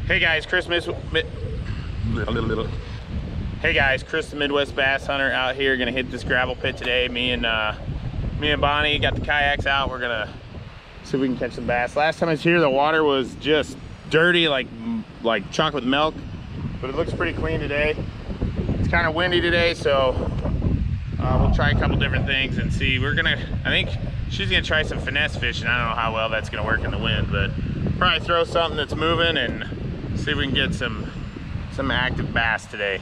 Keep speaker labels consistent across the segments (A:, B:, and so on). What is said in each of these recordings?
A: Hey guys, Chris the Midwest Bass Hunter out here. Gonna hit this gravel pit today. Me and Bonnie got the kayaks out. We're gonna see if we can catch some bass. Last time I was here, the water was just dirty, like chocolate milk, but it looks pretty clean today. It's kind of windy today, so we'll try a couple different things and see. I think she's gonna try some finesse fishing. I don't know how well that's gonna work in the wind, but probably throw something that's moving and see if we can get some active bass today.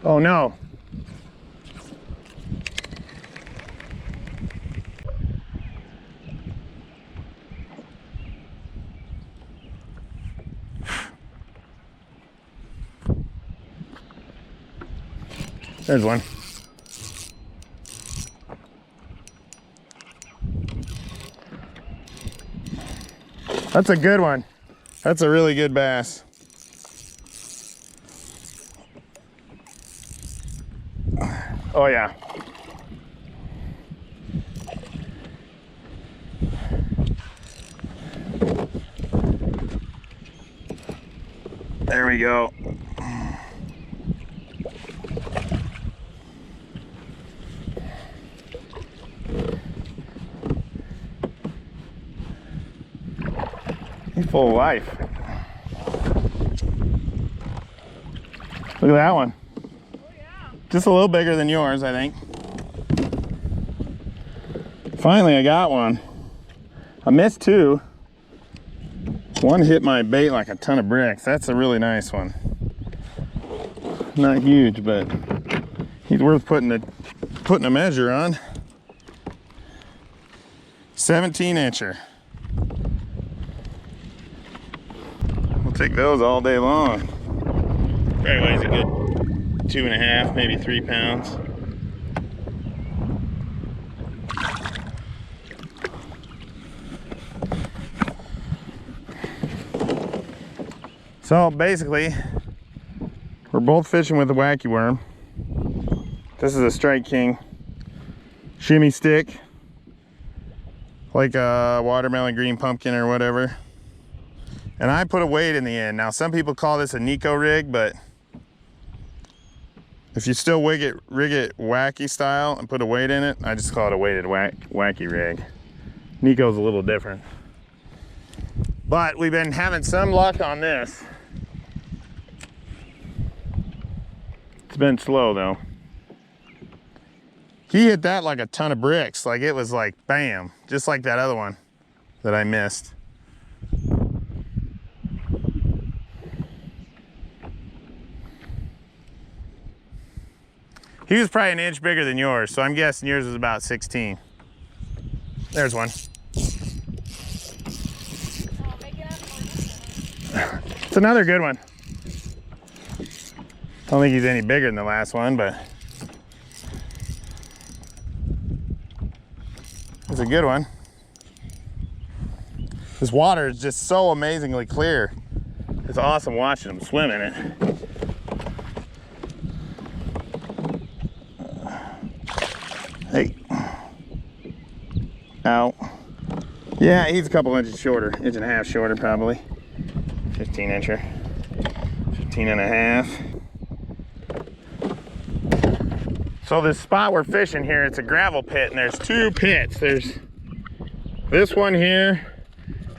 A: Oh no. There's one. That's a good one. That's a really good bass. Oh yeah. There we go. He's full of life. Look at that one. Just a little bigger than yours, I think. Finally, I got one. I missed two. One hit my bait like a ton of bricks. That's a really nice one. Not huge, but he's worth putting a measure on. 17-incher. We'll take those all day long. Probably weighs a good 2.5, maybe 3 pounds. So basically, we're both fishing with a wacky worm. This is a Strike King shimmy stick, like a watermelon green pumpkin or whatever. And I put a weight in the end. Now some people call this a Nico rig, but if you still rig it wacky style and put a weight in it, I just call it a weighted wacky rig. Nico's a little different. But we've been having some luck on this. It's been slow though. He hit that like a ton of bricks. Like it was like bam, just like that other one that I missed. He was probably an inch bigger than yours, so I'm guessing yours was about 16. There's one. It's another good one. I don't think he's any bigger than the last one, but it's a good one. This water is just so amazingly clear. It's awesome watching them swim in it. Hey. out. Yeah, he's a couple inches shorter, inch and a half shorter probably. 15 incher, 15 and a half. So this spot we're fishing here, it's a gravel pit, and there's two pits. There's this one here,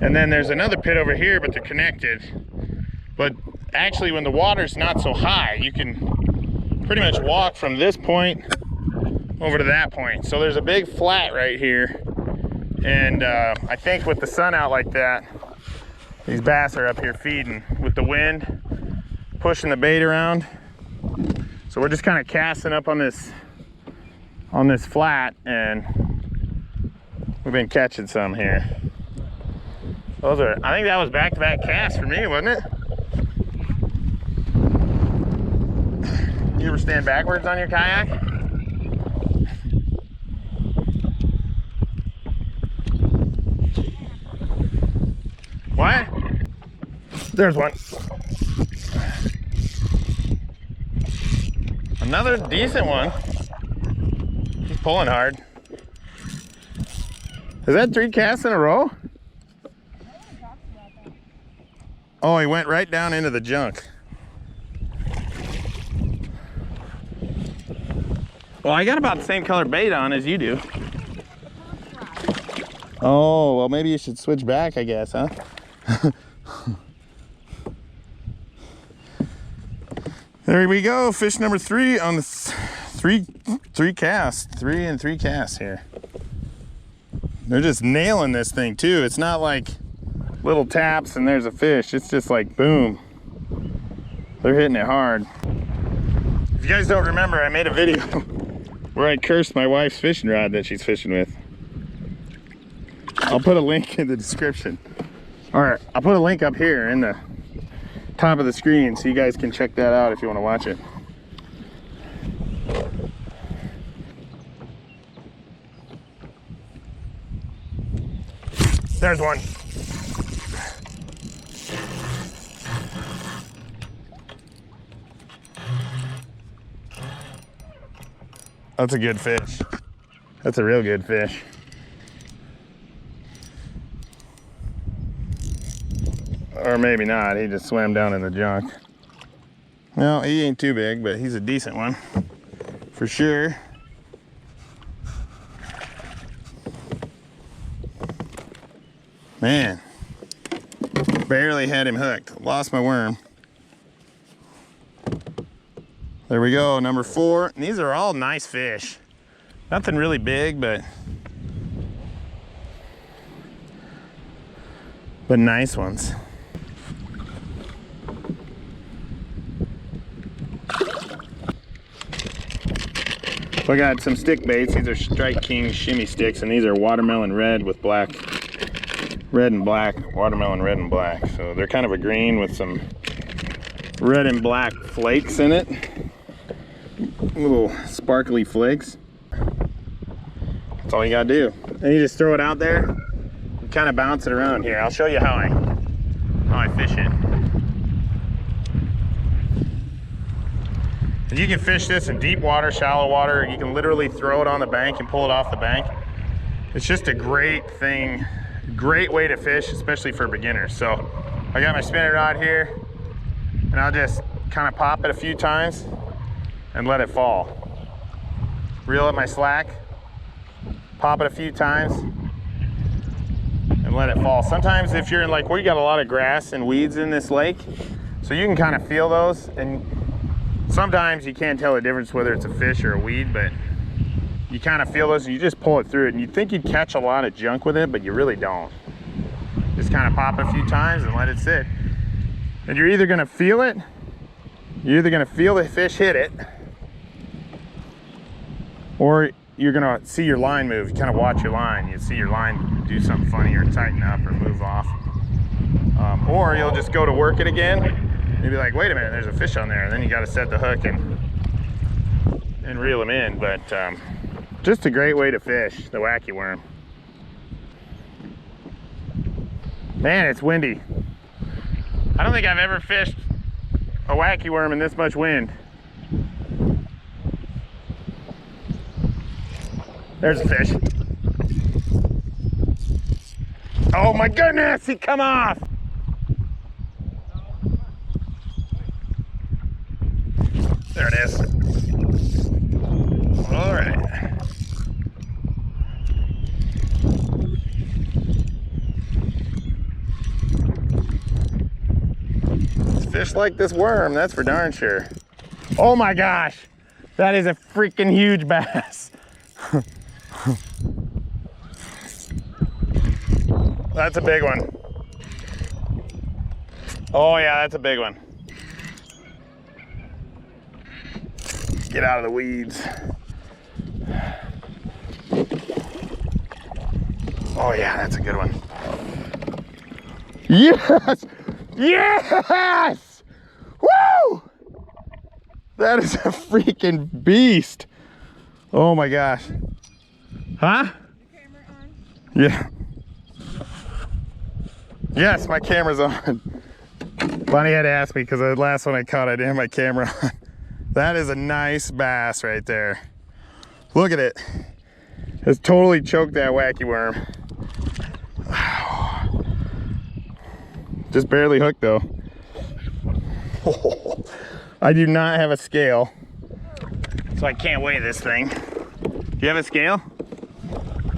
A: and then there's another pit over here, but they're connected. But actually when the water's not so high, you can pretty much walk from this point over to that point. So there's a big flat right here. And I think with the sun out like that, these bass are up here feeding with the wind, pushing the bait around. So we're just kind of casting up on this flat, and we've been catching some here. Those are, I think that was back-to-back casts for me, wasn't it? You ever stand backwards on your kayak? What? There's one. Another decent one. He's pulling hard. Is that 3 casts in a row? Oh, he went right down into the junk. Well, I got about the same color bait on as you do. Oh, well, maybe you should switch back, I guess, huh? There we go, fish number 3 on the three casts. 3 and 3 casts here. They're just nailing this thing too. It's not like little taps and there's a fish. It's just like boom. They're hitting it hard. If you guys don't remember, I made a video where I cursed my wife's fishing rod that she's fishing with. I'll put a link in the description. Or I'll put a link up here in the top of the screen so you guys can check that out if you want to watch it. There's one. That's a good fish. That's a real good fish. Or maybe not, he just swam down in the junk. Well, he ain't too big, but he's a decent one, for sure. Man, barely had him hooked. Lost my worm. There we go, number 4. And these are all nice fish. Nothing really big, but nice ones. So I got some stick baits. These are Strike King shimmy sticks, and these are watermelon red with black, red and black, watermelon red and black. So they're kind of a green with some red and black flakes in it. Little sparkly flakes. That's all you gotta do. And you just throw it out there and kind of bounce it around here. I'll show you how I fish it. And you can fish this in deep water, shallow water. You can literally throw it on the bank and pull it off the bank. It's just a great thing, great way to fish, especially for beginners. So I got my spinning rod here, and I'll just kind of pop it a few times and let it fall. Reel up my slack, pop it a few times, and let it fall. Sometimes if you're in like where you got a lot of grass and weeds in this lake, so you can kind of feel those, and sometimes you can't tell the difference whether it's a fish or a weed, but you kind of feel those and you just pull it through it, and you'd think you'd catch a lot of junk with it, but you really don't. Just kind of pop it a few times and let it sit. And you're either gonna feel it, you're either gonna feel the fish hit it, or you're gonna see your line move. You kind of watch your line. You see your line do something funny or tighten up or move off. Or you'll just go to work it again. You'll be like, wait a minute, there's a fish on there. And then you gotta set the hook and reel them in. But just a great way to fish the wacky worm. Man, it's windy. I don't think I've ever fished a wacky worm in this much wind. There's a fish. Oh my goodness, he come off. There it is. All right. Fish like this worm, that's for darn sure. Oh my gosh, that is a freaking huge bass. That's a big one. Oh yeah, that's a big one. Get out of the weeds. Oh yeah, that's a good one. Yes! Yes! Woo! That is a freaking beast. Oh my gosh. Huh?
B: Camera on?
A: Yeah. Yes, my camera's on. Bonnie had to ask me because the last one I caught, I didn't have my camera on. That is a nice bass right there. Look at it. It's totally choked that wacky worm. Just barely hooked though. I do not have a scale, so I can't weigh this thing. Do you have a scale?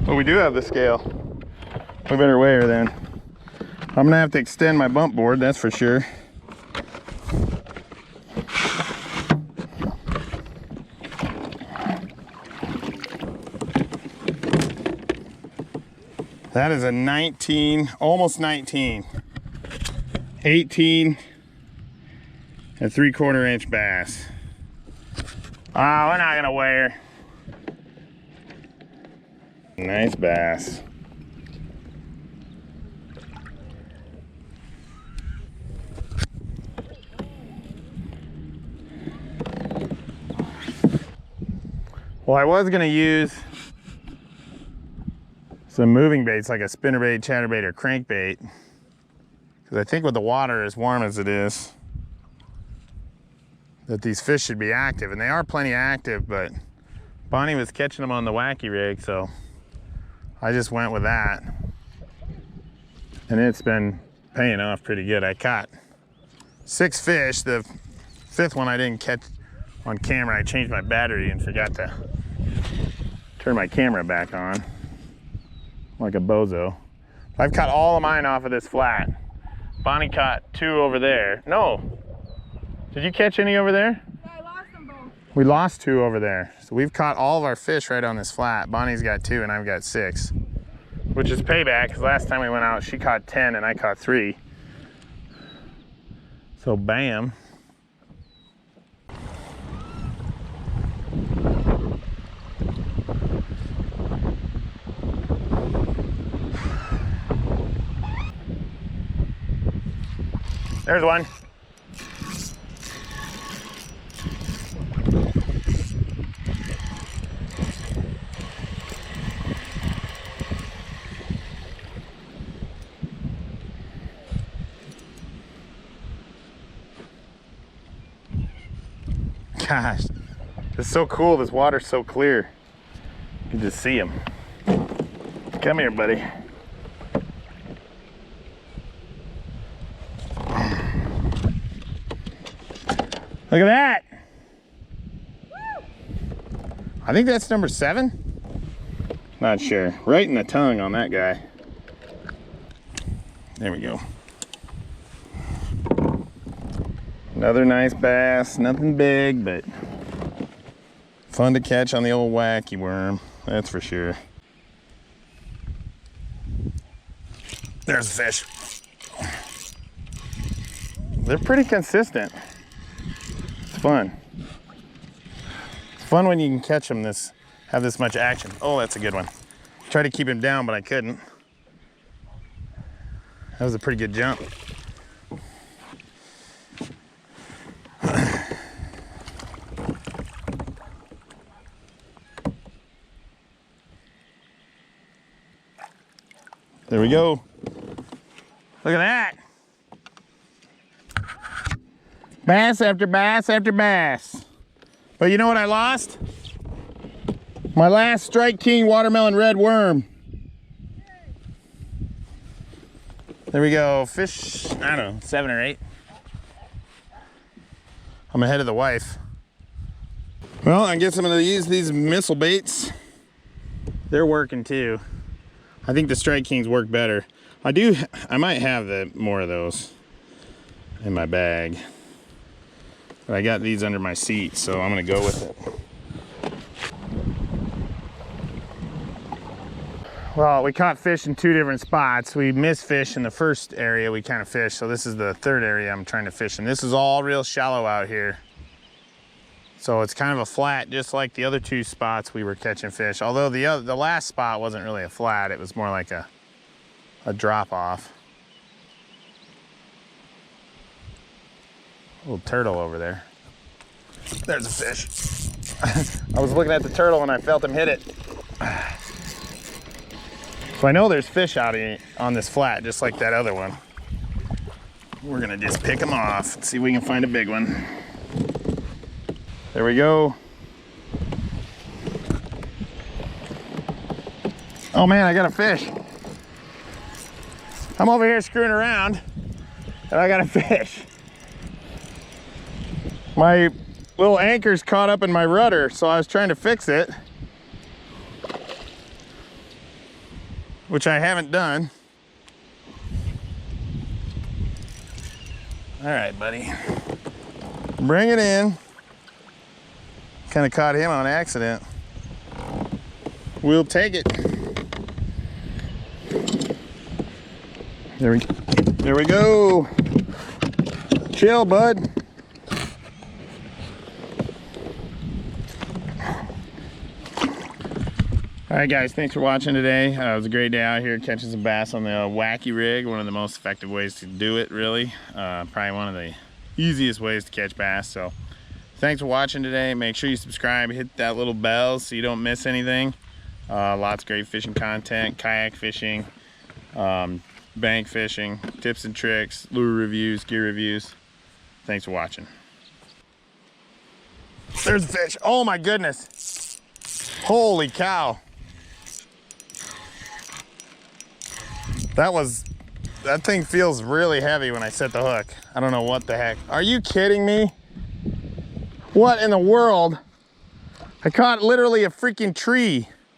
A: Well, we do have the scale. We better weigh her then. I'm gonna have to extend my bump board, that's for sure. That is a 19, almost 19. 18 and 3/4 inch bass. Oh, we're not gonna weigh her. Nice bass. Well, I was gonna use some moving baits like a spinnerbait, chatterbait, or crankbait, because I think with the water as warm as it is, that these fish should be active, and they are plenty active, but Bonnie was catching them on the wacky rig, so I just went with that. And it's been paying off pretty good. I caught 6 fish. The 5th one I didn't catch on camera. I changed my battery and forgot to turn my camera back on like a bozo. I've caught all of mine off of this flat. Bonnie caught 2 over there. No. Did you catch any over there?
B: Yeah, I lost them both.
A: We lost 2 over there. So we've caught all of our fish right on this flat. Bonnie's got 2 and I've got 6. Which is payback, because last time we went out, she caught 10 and I caught 3. So bam. There's one. Gosh, it's so cool. This water's so clear. You can just see them. Come here, buddy. Look at that. I think that's number 7. Not sure. Right in the tongue on that guy. There we go. Another nice bass. Nothing big, but fun to catch on the old wacky worm. That's for sure. There's a fish. They're pretty consistent. It's fun. It's fun when you can catch them have this much action. Oh, that's a good one. Tried to keep him down, but I couldn't. That was a pretty good jump. There we go. Look at that. Bass after bass after bass. But you know what I lost? My last Strike King watermelon red worm. There we go, fish, I don't know, 7 or 8. I'm ahead of the wife. Well, I guess I'm gonna use these missile baits. They're working too. I think the Strike Kings work better. I might have more of those in my bag. But I got these under my seat, so I'm gonna go with it. Well, we caught fish in 2 different spots. We missed fish in the first area we kind of fished, so this is the 3rd area I'm trying to fish in. This is all real shallow out here. So it's kind of a flat, just like the other 2 spots we were catching fish. Although the last spot wasn't really a flat, it was more like a drop off. Little turtle over there. There's a fish. I was looking at the turtle and I felt him hit it. So I know there's fish out here on this flat, just like that other one. We're gonna just pick them off and see if we can find a big one. There we go. Oh man, I got a fish. I'm over here screwing around and I got a fish. My little anchor's caught up in my rudder, so I was trying to fix it, which I haven't done. All right, buddy. Bring it in. Kind of caught him on accident. We'll take it. There we go. Chill, bud. All right, guys, thanks for watching today. It was a great day out here catching some bass on the Wacky rig. One of the most effective ways to do it, really. Probably one of the easiest ways to catch bass. So thanks for watching today. Make sure you subscribe, hit that little bell so you don't miss anything. Lots of great fishing content, kayak fishing, bank fishing, tips and tricks, lure reviews, gear reviews. Thanks for watching. There's a fish. Oh my goodness. Holy cow. That thing feels really heavy when I set the hook. I don't know what the heck. Are you kidding me? What in the world? I caught literally a freaking tree.